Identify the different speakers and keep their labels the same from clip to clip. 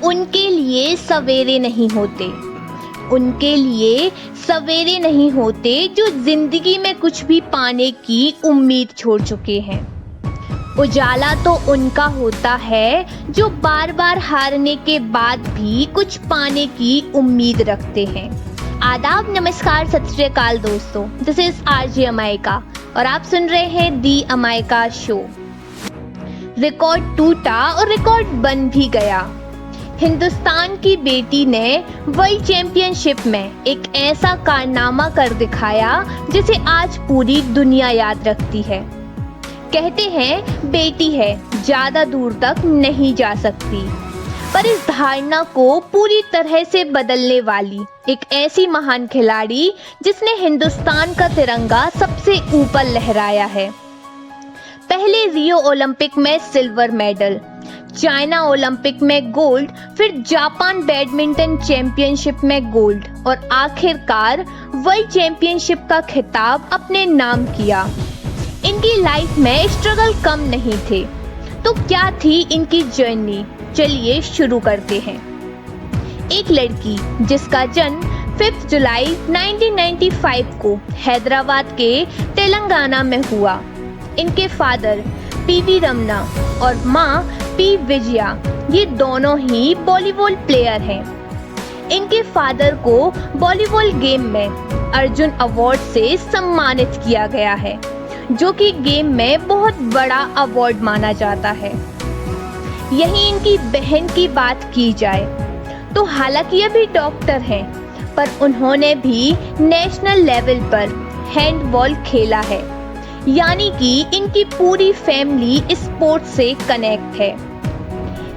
Speaker 1: उनके लिए सवेरे नहीं होते, उनके लिए सवेरे नहीं होते जो जिंदगी में कुछ भी पाने की उम्मीद छोड़ चुके हैं। उजाला तो उनका होता है जो बार बार हारने के बाद भी कुछ पाने की उम्मीद रखते हैं। आदाब, नमस्कार, सत श्री अकाल दोस्तों, दिस इज आरजे अमायका और आप सुन रहे हैं दी अमायका शो। रिकॉर्ड टूटा और रिकॉर्ड बन भी गया। हिंदुस्तान की बेटी ने वर्ल्ड चैंपियनशिप में एक ऐसा कारनामा कर दिखाया जिसे आज पूरी दुनिया याद रखती है। कहते हैं बेटी है, ज्यादा दूर तक नहीं जा सकती, पर इस धारणा को पूरी तरह से बदलने वाली एक ऐसी महान खिलाड़ी जिसने हिंदुस्तान का तिरंगा सबसे ऊपर लहराया है। पहले रियो ओलंपिक में सिल्वर मेडल, चाइना ओलंपिक में गोल्ड, फिर जापान बैडमिंटन चैंपियनशिप में गोल्ड और आखिरकार वर्ल्ड चैंपियनशिप का खिताब अपने नाम किया। इनकी लाइफ में स्ट्रगल कम नहीं थे, तो क्या थी इनकी जर्नी? चलिए शुरू करते हैं। एक लड़की जिसका जन्म 5 जुलाई 1995 को हैदराबाद के तेलंगाना में हुआ। इनके फादर पीवी रमना और माँ पी विजया, ये दोनों ही वॉलीबॉल प्लेयर हैं। इनके फादर को वॉलीबॉल गेम में अर्जुन अवार्ड से सम्मानित किया गया है, जो कि गेम में बहुत बड़ा अवार्ड माना जाता है। यही इनकी बहन की बात की जाए तो हालांकि ये भी डॉक्टर हैं, पर उन्होंने भी नेशनल लेवल पर हैंडबॉल खेला है, यानी कि इनकी पूरी फैमिली स्पोर्ट्स से कनेक्ट है।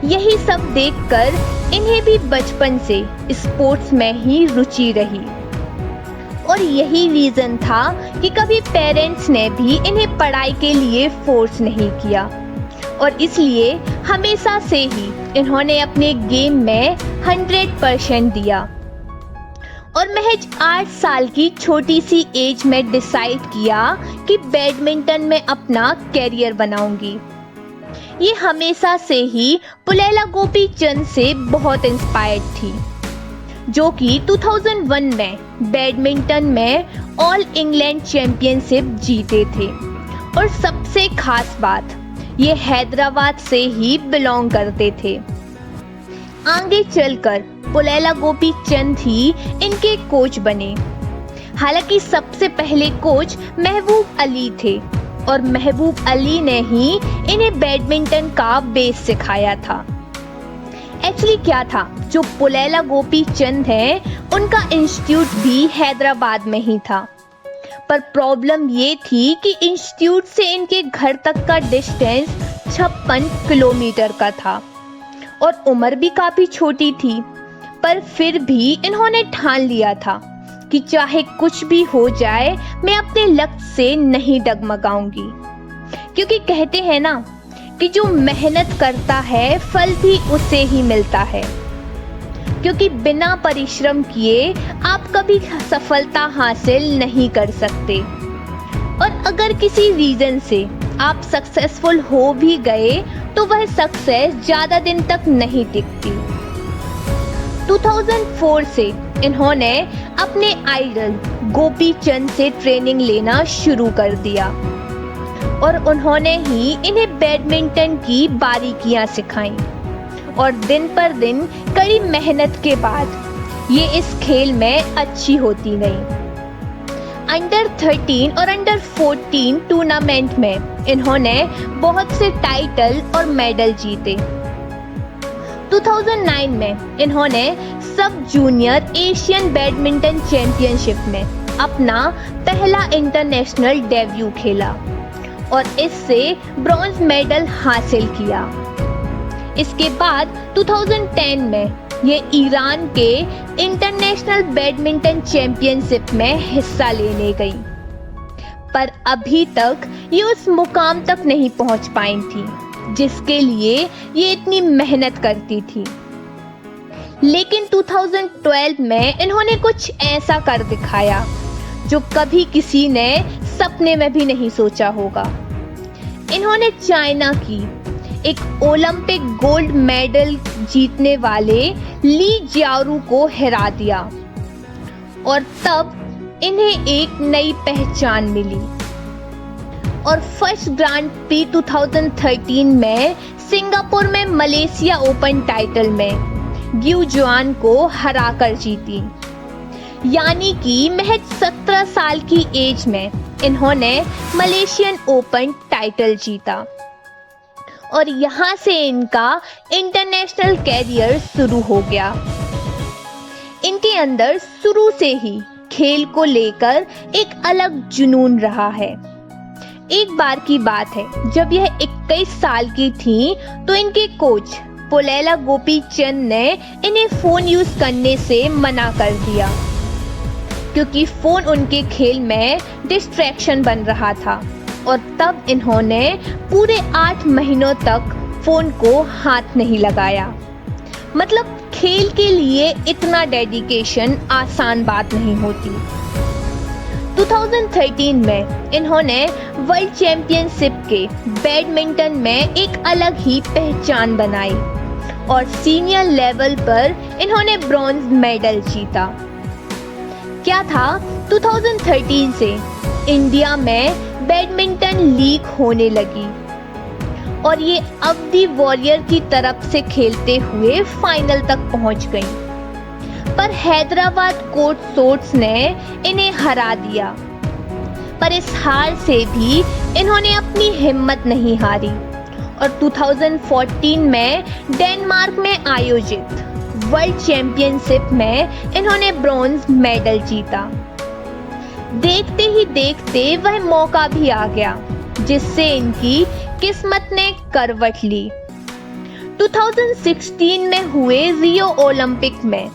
Speaker 1: यही सब देखकर इन्हें भी बचपन से स्पोर्ट्स में ही रुचि रही और यही रीजन था कि कभी पेरेंट्स ने भी इन्हें पढ़ाई के लिए फोर्स नहीं किया और इसलिए हमेशा से ही इन्होंने अपने गेम में 100% दिया और महज 8 साल की छोटी सी एज में डिसाइड किया कि बैडमिंटन में अपना कैरियर बनाऊंगी। ये हमेशा से ही पुलेला गोपीचंद से बहुत इंस्पायर्ड थी, जो कि 2001 में बैडमिंटन में ऑल इंग्लैंड चैंपियनशिप जीते थे और सबसे खास बात, ये हैदराबाद से ही बिलोंग करते थे। आगे चलकर पुलेला गोपीचंद ही इनके कोच बने। हालांकि सबसे पहले कोच महबूब अली थे और महबूब अली ने ही इन्हें बैडमिंटन का बेस सिखाया था। एक्चुअली क्या था, जो पुलेला गोपीचंद हैं, उनका इंस्टीट्यूट भी हैदराबाद में ही था, पर प्रॉब्लम ये थी कि इंस्टीट्यूट से इनके घर तक का डिस्टेंस 56 किलोमीटर का था और उम्र भी काफी छोटी थी, पर फिर भी इन्होंने ठान लिया था कि चाहे कुछ भी हो जाए मैं अपने लक्ष्य से नहीं डगमगाऊंगी, क्योंकि कहते हैं ना कि जो मेहनत करता है फल भी उसे ही मिलता है, क्योंकि बिना परिश्रम किए आप कभी सफलता हासिल नहीं कर सकते और अगर किसी रीजन से आप सक्सेसफुल हो भी गए तो वह सक्सेस ज्यादा दिन तक नहीं टिकती। 2004 से इन्होंने अपने आइडल गोपीचंद से ट्रेनिंग लेना शुरू कर दिया और उन्होंने ही इन्हें बैडमिंटन की बारीकियां सिखाई और दिन पर दिन कड़ी मेहनत के बाद ये इस खेल में अच्छी होती गई। अंडर 13 और अंडर 14 टूर्नामेंट में इन्होंने बहुत से टाइटल और मेडल जीते। 2009 में इन्होंने सब जूनियर एशियन बैडमिंटन चैंपियनशिप में अपना पहला इंटरनेशनल डेब्यू खेला और इससे ब्रॉन्ज मेडल हासिल किया। इसके बाद 2010 में ये ईरान के इंटरनेशनल बैडमिंटन चैंपियनशिप में हिस्सा लेने गई, पर अभी तक ये उस मुकाम तक नहीं पहुंच पाई थी जिसके लिए ये इतनी मेहनत करती थी। लेकिन 2012 में इन्होंने कुछ ऐसा कर दिखाया जो कभी किसी ने सपने में भी नहीं सोचा होगा। इन्होंने चाइना की एक ओलंपिक गोल्ड मेडल जीतने वाले ली जियारू को हरा दिया और तब इन्हें एक नई पहचान मिली। और फर्स्ट ग्रांड प्री 2013 में सिंगापुर में मलेशिया ओपन टाइटल में ग्यू जुआन को हराकर जीती। यानी कि महज 17 साल की एज में इन्होंने मलेशियन ओपन टाइटल जीता और यहां से इनका इंटरनेशनल कैरियर शुरू हो गया। इनके अंदर शुरू से ही खेल को लेकर एक अलग जुनून रहा है। एक बार की बात है, जब यह 21 साल की थीं, तो इनके कोच पुलेला गोपीचंद ने इन्हें फोन यूज करने से मना कर दिया क्योंकि फोन उनके खेल में डिस्ट्रैक्शन बन रहा था। और तब इन्होंने पूरे 8 महीनों तक फोन को हाथ नहीं लगाया। मतलब खेल के लिए इतना डेडिकेशन आसान बात नहीं होती। 2013 में इन्होंने वर्ल्ड चैंपियनशिप के बैडमिंटन में एक अलग ही पहचान बनाई और सीनियर लेवल पर इन्होंने ब्रॉन्ज मेडल जीता। क्या था, 2013 से इंडिया में बैडमिंटन लीग होने लगी और ये अवधि वॉरियर की तरफ से खेलते हुए फाइनल तक पहुंच गई। पर हैदराबाद कोर्ट सोर्ट्स ने इन्हें हरा दिया। पर इस हार से भी इन्होंने अपनी हिम्मत नहीं हारी और 2014 में डेनमार्क में आयोजित वर्ल्ड चैंपियनशिप में इन्होंने ब्रॉन्ज मेडल जीता। देखते ही देखते वह मौका भी आ गया जिससे इनकी किस्मत ने करवट ली। 2016 में हुए रियो ओलंपिक में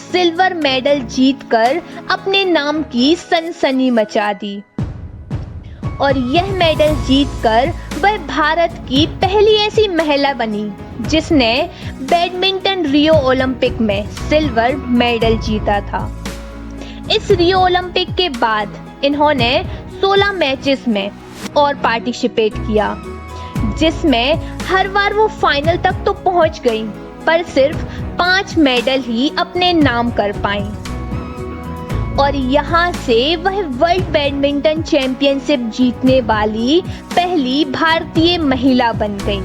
Speaker 1: सिल्वर मेडल जीतकर अपने नाम की सनसनी मचा दी और यह मेडल जीतकर वह भारत की पहली ऐसी महिला बनी जिसने बैडमिंटन रियो ओलंपिक में सिल्वर मेडल जीता था। इस रियो ओलंपिक के बाद इन्होंने 16 मैचेस में और पार्टिसिपेट किया जिसमें हर बार वो फाइनल तक तो पहुंच गई पर सिर्फ 5 मेडल ही अपने नाम कर पाई और यहाँ से वह वर्ल्ड बैडमिंटन चैंपियनशिप जीतने वाली पहली भारतीय महिला बन गई।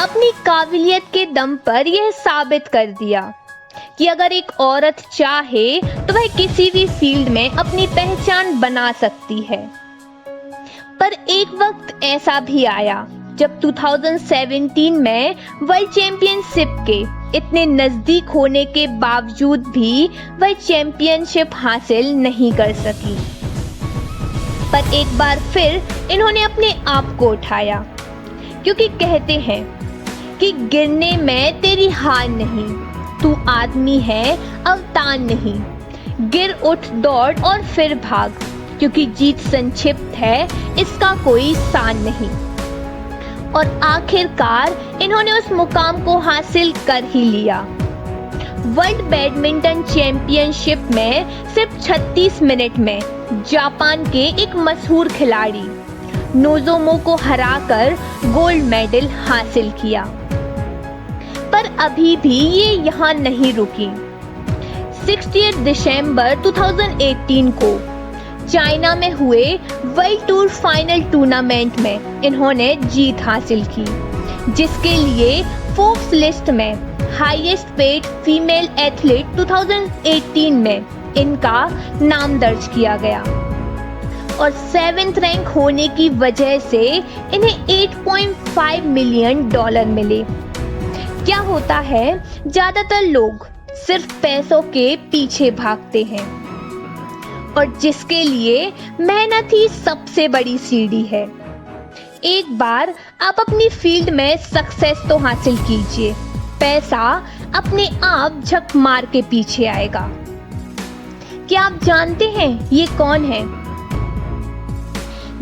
Speaker 1: अपनी काबिलियत के दम पर यह साबित कर दिया कि अगर एक औरत चाहे तो वह किसी भी फील्ड में अपनी पहचान बना सकती है। पर एक वक्त ऐसा भी आया जब 2017 में वर्ल्ड चैंपियनशिप के इतने नजदीक होने के बावजूद भी वह चैंपियनशिप हासिल नहीं कर सकी। पर एक बार फिर इन्होंने अपने आप को उठाया क्योंकि कहते हैं कि गिरने में तेरी हार नहीं, तू आदमी है अवतार नहीं। गिर उठ दौड़ और फिर भाग क्योंकि जीत संक्षिप्त है, इसका कोई सान नहीं। और आखिरकार इन्होंने उस मुकाम को हासिल कर ही लिया। वर्ल्ड बैडमिंटन चैंपियनशिप में सिर्फ 36 मिनट में जापान के एक मशहूर खिलाड़ी नोजोमो को हराकर गोल्ड मेडल हासिल किया। पर अभी भी ये यहाँ नहीं रुकी। 60 दिसंबर 2018 को चाइना में हुए वर्ल्ड टूर फाइनल टूर्नामेंट में इन्होंने जीत हासिल की जिसके लिए फोर्ब्स लिस्ट में हाईएस्ट पेड फीमेल एथलीट 2018 में इनका नाम दर्ज किया गया और 7th रैंक होने की वजह से इन्हें $8.5 मिलियन मिले। क्या होता है, ज्यादातर लोग सिर्फ पैसों के पीछे भागते हैं और जिसके लिए मेहनत ही सबसे बड़ी सीढ़ी है। एक बार आप अपनी फील्ड में सक्सेस तो हासिल कीजिए, पैसा अपने आप झक मार के पीछे आएगा। क्या आप जानते हैं ये कौन है?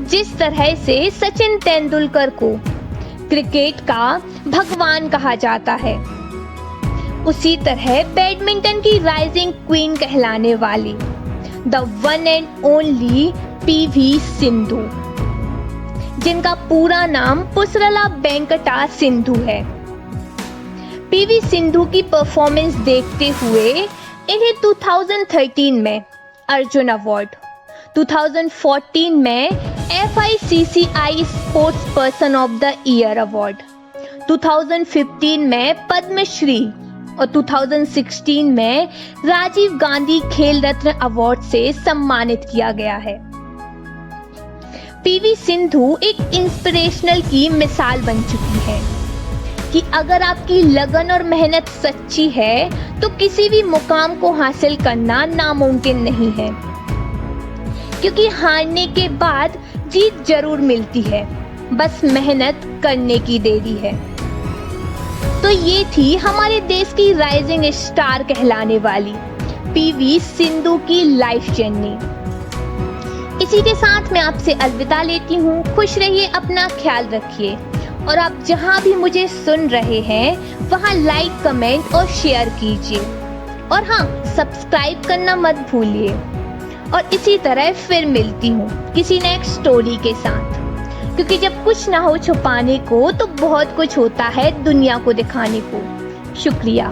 Speaker 1: जिस तरह से सचिन तेंदुलकर को क्रिकेट का भगवान कहा जाता है, उसी तरह बैडमिंटन की राइजिंग क्वीन कहलाने वाली the one and only PV Sindhu. जिनका पूरा नाम पुसरला वेंकटा सिंधु है। पीवी सिंधु की परफॉर्मेंस देखते हुए इन्हें 2013 में अर्जुन अवार्ड, 2014 में FICCI sports person of the year award, 2015 में पद्मश्री और 2016 में राजीव गांधी खेल रत्न अवार्ड से सम्मानित किया गया है। पीवी सिंधु एक इंस्पिरेशनल की मिसाल बन चुकी है कि अगर आपकी लगन और मेहनत सच्ची है तो किसी भी मुकाम को हासिल करना नामुमकिन नहीं है, क्योंकि हारने के बाद जीत जरूर मिलती है, बस मेहनत करने की देरी है। तो ये थी हमारे देश की राइजिंग स्टार कहलाने वाली पीवी सिंधु की लाइफ जर्नी। इसी के साथ मैं आपसे अलविदा लेती हूँ। खुश रहिए, अपना ख्याल रखिए, और आप जहाँ भी मुझे सुन रहे हैं वहाँ लाइक, कमेंट और शेयर कीजिए, और हाँ, सब्सक्राइब करना मत भूलिए। और इसी तरह फिर मिलती हूँ किसी नेक्स्ट स्टोरी के साथ, क्योंकि जब कुछ ना हो छुपाने को तो बहुत कुछ होता है दुनिया को दिखाने को। शुक्रिया।